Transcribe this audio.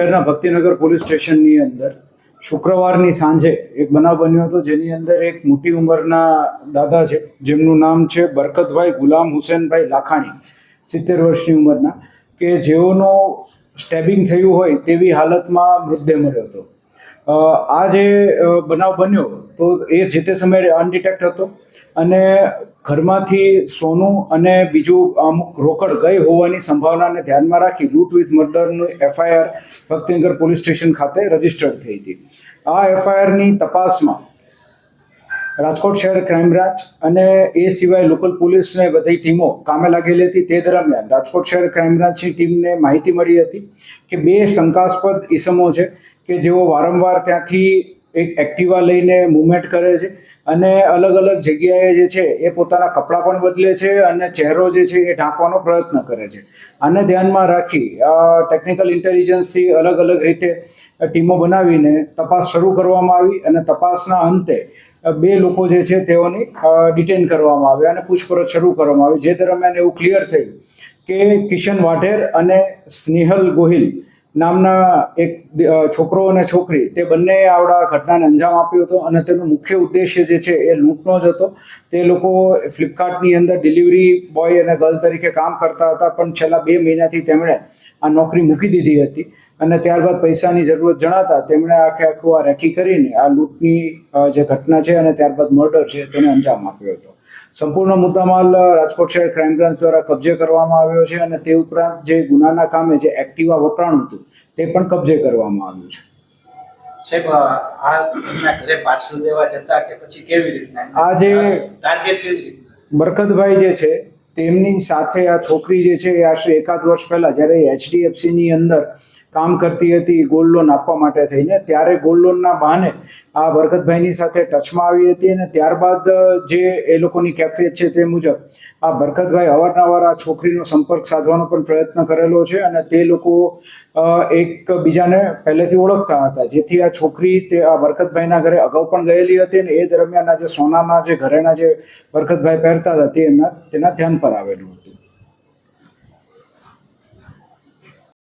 શહેરના ભક્તિનગર પોલીસ સ્ટેશનની અંદર શુક્રવારની સાંજે એક બનાવ બન્યો હતો, જેની અંદર એક મોટી ઉંમરના દાદા છે, જેમનું નામ છે બરકતભાઈ ગુલામ હુસેનભાઈ લાખાણી, 70 વર્ષની ઉંમરના, કે જેઓનું સ્ટેબિંગ થયું હોય તેવી હાલતમાં મૃતદેહ મળ્યો હતો. આ જે બનાવ બન્યો તો એ જે તે સમયે અનડિટેક્ટ હતો અને ઘરમાંથી સોનું અને બીજું અમુક રોકડ ગઈ હોવાની સંભાવનાને ધ્યાનમાં રાખી લૂંટ વિથ મર્ડરનું FIR ભક્તિનગર પોલીસ સ્ટેશન ખાતે રજીસ્ટર્ડ થઈ હતી. આ FIRની તપાસમાં રાજકોટ શહેર ક્રાઇમ બ્રાન્ચ અને એ સિવાય લોકલ પોલીસને બધી ટીમો કામે લાગેલી હતી. તે દરમિયાન રાજકોટ શહેર ક્રાઇમ બ્રાન્ચની ટીમને માહિતી મળી હતી કે 2 શંકાસ્પદ ઈસમો છે કે જેઓ વારંવાર ત્યાંથી એક એક્ટિવા લઈને મૂવમેન્ટ કરે છે અને અલગ અલગ જગ્યાએ જે છે એ પોતાના કપડાં પણ બદલે છે અને ચહેરો જે છે એ ઢાંકવાનો પ્રયત્ન કરે છે. આને ધ્યાનમાં રાખી ટેકનિકલ ઇન્ટેલિજન્સથી અલગ અલગ રીતે ટીમો બનાવીને તપાસ શરૂ કરવામાં આવી અને તપાસના અંતે 2 લોકો જે છે તેઓની ડિટેન કરવામાં આવ્યા અને પૂછપરછ શરૂ કરવામાં આવી. જે દરમિયાન એવું ક્લિયર થયું કે કિશન વાઢેર અને સ્નેહલ ગોહિલ નામના એક છોકરો અને છોકરી, તે બંને આવડા ઘટનાને અંજામ આપ્યો હતો અને તેનો મુખ્ય ઉદ્દેશ્ય જે છે એ લૂંટનો જ હતો. તે લોકો ફ્લિપકાર્ટની અંદર ડિલિવરી બોય અને ગર્લ તરીકે કામ કરતા હતા, પણ છેલ્લા 2 મહિનાથી તેમણે આ નોકરી મૂકી દીધી હતી અને ત્યારબાદ પૈસાની જરૂરત જણાતા તેમણે આખું આ રેકી કરીને આ લૂંટની જે ઘટના છે અને ત્યારબાદ મર્ડર છે તેને અંજામ આપ્યો હતો. સંપૂર્ણ મુદ્દામાલ રાજકોટ શહેર ક્રાઇમ બ્રાન્ચ દ્વારા કબજે કરવામાં આવ્યો છે અને તે ઉપરાંત જે ગુનાના કામે જે એક્ટિવા વપરાણું હતું તે પણ કબજે કરવામાં આવ્યું છે. સાહેબ, આ ઘરે પાર્સલ દેવા જતા કે પછી કેવી રીતના આ જે ટાર્ગેટ કેવી રીતના બરકતભાઈ જે છે તેમની સાથે આ છોકરી જે છે એ આશરે 1 વર્ષ પહેલા જ્યારે HDFCની અંદર કામ કરતી હતી ગોલ્ડ લોન આપવા માટે થઈને, ત્યારે ગોલ્ડ લોનના બહાને આ બરકતભાઈની સાથે ટચમાં આવી હતી અને ત્યારબાદ જે એ લોકોની કેફિયત છે તે મુજબ આ બરકતભાઈ અવારનવાર આ છોકરીનો સંપર્ક સાધવાનો પણ પ્રયત્ન કરેલો છે અને તે લોકો એકબીજાને પહેલેથી ઓળખતા હતા, જેથી આ છોકરી તે આ બરકતભાઈના ઘરે અગાઉ પણ ગયેલી હતી અને એ દરમિયાન આ જે સોનાના જે ઘરેણા જે બરકતભાઈ પહેરતા હતા તે તેના ધ્યાન પર આવેલું હતું.